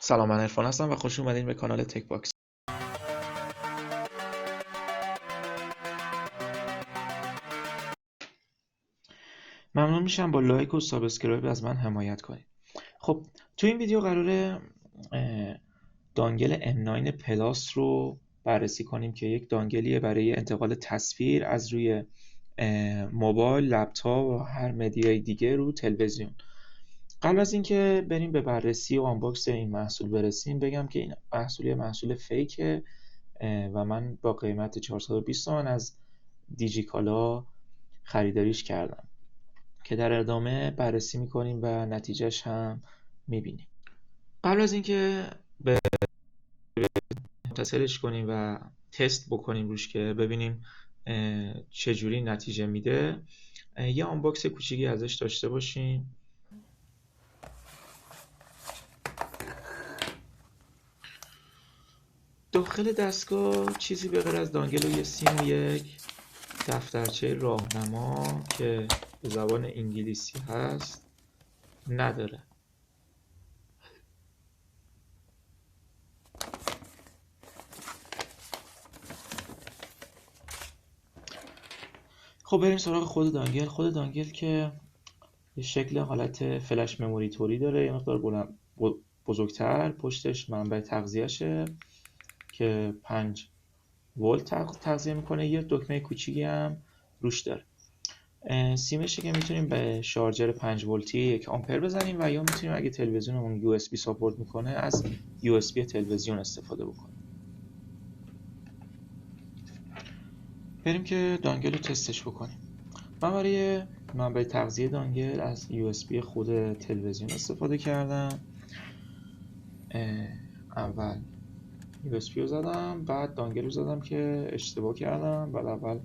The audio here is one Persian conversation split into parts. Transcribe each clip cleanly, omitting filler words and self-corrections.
سلام، من عرفان هستم و خوش اومدین به کانال تک باکس. ممنون میشم با لایک و سابسکرایب از من حمایت کنید. خب تو این ویدیو قراره دانگل M9 پلاس رو بررسی کنیم که یک دانگلیه برای انتقال تصویر از روی موبایل، لپتاپ و هر مدیای دیگه رو تلویزیون. قبل از اینکه بریم به بررسی و آنباکس این محصول برسیم، بگم که این محصول فیکه و من با قیمت 420 تومن از دیجیکالا خریداریش کردم که در ادامه بررسی میکنیم و نتیجهش هم میبینیم. قبل از اینکه به متصلش کنیم و تست بکنیم روش که ببینیم چجوری نتیجه میده، یه آنباکس کوچیکی ازش داشته باشیم. داخل دستگاه چیزی به غیر از دانگل و یه سیم و یک دفترچه راهنما که به زبان انگلیسی هست نداره. خب بریم سراغ خود دانگل. خود دانگل که یه شکل حالت فلش مموری توری داره، یه مقدار بزرگتر. پشتش منبع تغذیه‌شه که 5 ولت تغذیه میکنه. یه دکمه کوچیکی هم روش داره. سیمشه که میتونیم به شارژر 5 ولتی 1 آمپر بزنیم و یا میتونیم اگه تلویزیونمون یو اس بی ساپورت میکنه از یو اس بی تلویزیون استفاده بکنیم. بریم که دانگل رو تستش بکنیم. من برای منبع تغذیه دانگل از یو اس بی خود تلویزیون استفاده کردم. اول یو اس بی رو زدم، بعد دانگل رو زدم که اشتباه کردم. بعد اول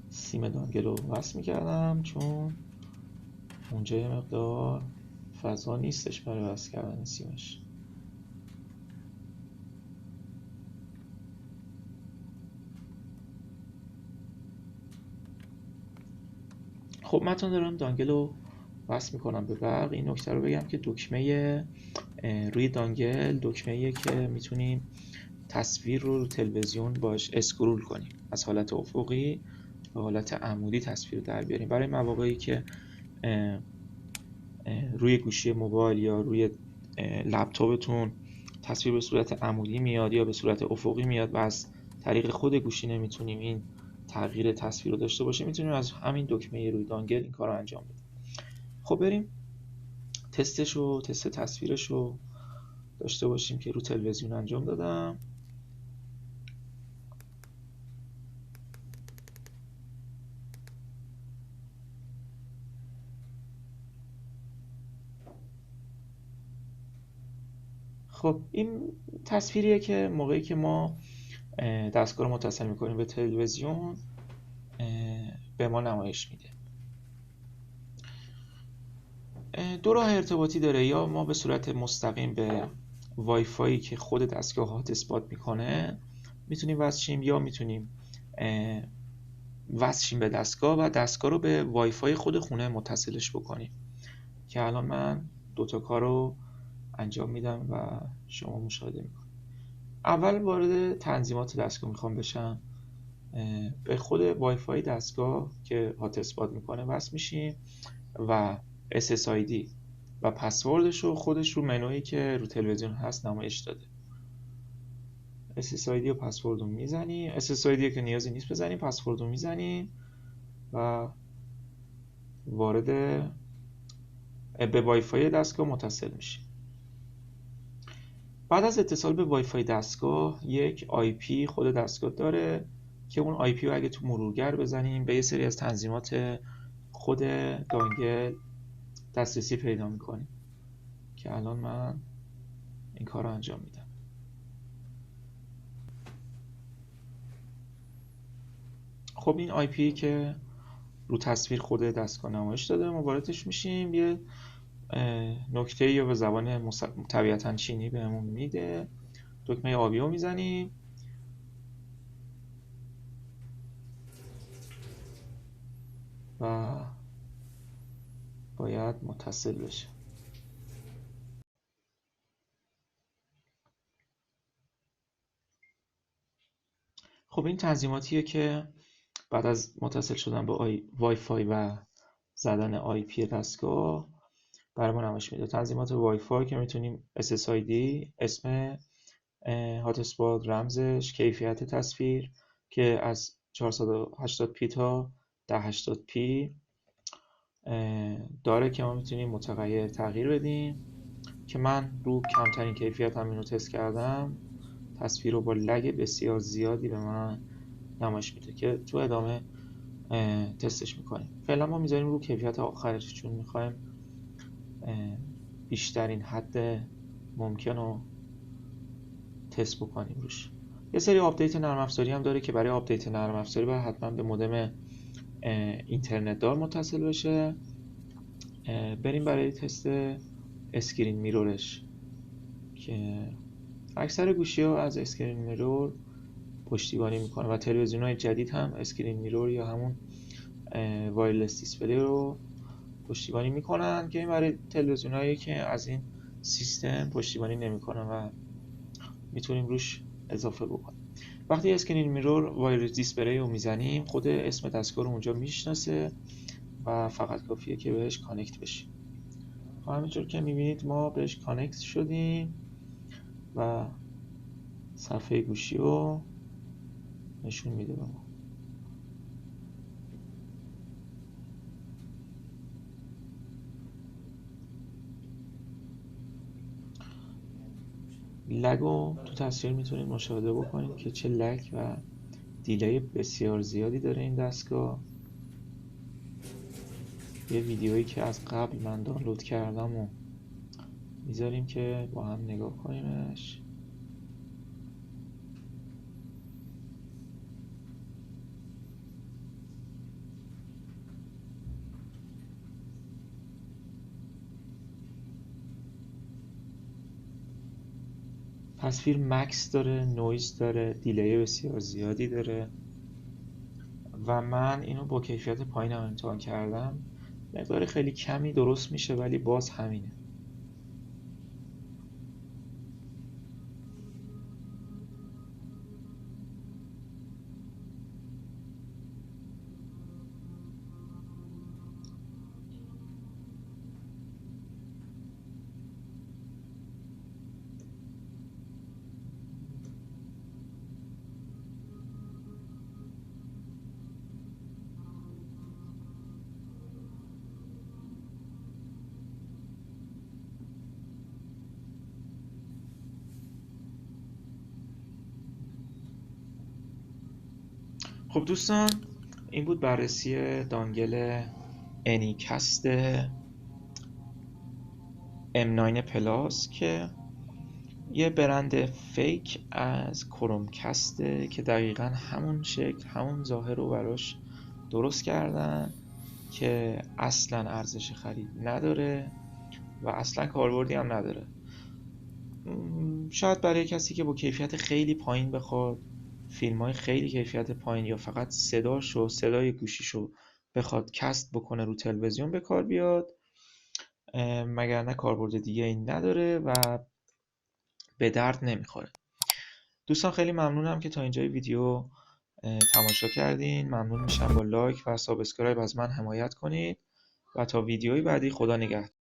سیم دانگل رو وصل میکردم چون اونجا یه مقدار فضا نیستش برای وصل کردن سیمش. خب من دارم دانگل رو وصل میکنم به برق. این نکته رو بگم که دکمه روی دانگل دکمه‌ایه که میتونیم تصویر رو تلویزیون باش اسکرول کنیم، از حالت افقی به حالت عمودی تصویر رو در بیاریم. برای مواقعی که روی گوشی موبایل یا روی لپتاپتون تصویر به صورت عمودی میاد یا به صورت افقی میاد و از طریق خود گوشی نمیتونیم این تغییر تصویر رو داشته باشیم، میتونیم از همین دکمه روی دانگل این کار رو انجام بدیم. خب بریم تست تصویرش رو داشته باشیم که رو تلویزیون انجام دادم. خب این تصویریه که موقعی که ما دستگاه رو متصل میکنیم به تلویزیون به ما نمایش میده. دو راه ارتباطی داره، یا ما به صورت مستقیم به وای فایی که خود دستگاه هات اسپات میکنه میتونیم وصل شیم، یا میتونیم وصل شیم به دستگاه و دستگاه رو به وای فای خود خونه متصلش بکنیم که الان من دوتا کار رو انجام میدم و شما مشاهده میکنید. اول وارد تنظیمات دستگاه میخوام بشم. به خود وای فای دستگاه که هات اسپات میکنه وصل میشیم و SSID و پسوردش رو خودش رو منویی که رو تلویزیون هست نمایش داده. SSID و پسورد رو میزنیم. SSID که نیازی نیست بزنیم، پسورد رو میزنیم و وارد به وای فای دستگاه متصل میشیم. بعد از اتصال به وای فای دستگاه یک IP خود دستگاه داره که اون IP رو اگه تو مرورگر بزنیم به یه سری از تنظیمات خود دانگل دسترسی پیدا میکنیم که الان من این کار رو انجام میدم. خب این IP که رو تصویر خود دستگاه نمایش داده ما واردش میشیم. یه نکته یا به زبان طبیعتا چینی بهمون میده. دکمه آبی رو میزنیم و باید متصل بشه. خب این تنظیماتیه که بعد از متصل شدن به وای فای و زدن آی پی دستگاه برای ما نمایش میده. تنظیمات وای فای که میتونیم SSID، اسم هات اسپات، رمزش، کیفیت تصویر که از 480p تا 1080p داره که ما میتونیم متغیر تغییر بدیم که من رو کمترین کیفیت هم اینو تست کردم. تصویر رو با لگ بسیار زیادی به من نمایش میده که تو ادامه تستش میکنیم. فعلا ما میذاریم رو کیفیت آخرش چون میخوایم بیشترین حد ممکن رو تست بکنیم روش. یه سری آپدیت نرم افزاری هم داره که برای آپدیت نرم افزاری باید حتما به مودم اینترنت دار متصل بشه. بریم برای تست اسکرین میرورش که اکثر گوشی ها از اسکرین میرور پشتیبانی میکنه و تلویزیون های جدید هم اسکرین میرور یا همون وایرلس دیسپلی رو پشتیبانی میکنن که این برای تلویزیون هایی که از این سیستم پشتیبانی نمیکنن و میتونیم روش اضافه بکنیم. وقتی اسکرین میرور وایرلس دیسپلی رو میزنیم خود اسم دستگاه رو اونجا میشناسه و فقط کافیه که بهش کانکت بشیم. همینطور که میبینید ما بهش کانکت شدیم و صفحه گوشی رو نشون میده به ما. لگ رو تو تصویر میتونید مشاهده بکنید که چه لگ و دیلی بسیار زیادی داره این دستگاه. یه ویدیویی که از قبل من دانلود کردم و میذاریم که با هم نگاه کنیمش. تصویر مکس داره، نویز داره، دیلی بسیار زیادی داره و من اینو با کیفیت پایینم امتحان کردم. مقدار خیلی کمی درست میشه ولی باز همینه. خب دوستان این بود بررسی دانگل انیکست M9 پلاس که یه برند فیک از کرومکسته که دقیقا همون شکل همون ظاهر رو براش درست کردن که اصلا ارزش خرید نداره و اصلا کاربردی هم نداره. شاید برای کسی که با کیفیت خیلی پایین بخواد فیلم های خیلی کیفیت پایین یا فقط صدای گوشیشو بخواد کست بکنه رو تلویزیون به کار بیاد، مگر نه کاربرد دیگه این نداره و به درد نمیخوره. دوستان خیلی ممنونم که تا اینجای ویدیو تماشا کردین. ممنون میشم با لایک و سابسکرایب از من حمایت کنید و تا ویدیوی بعدی خدا نگهدار.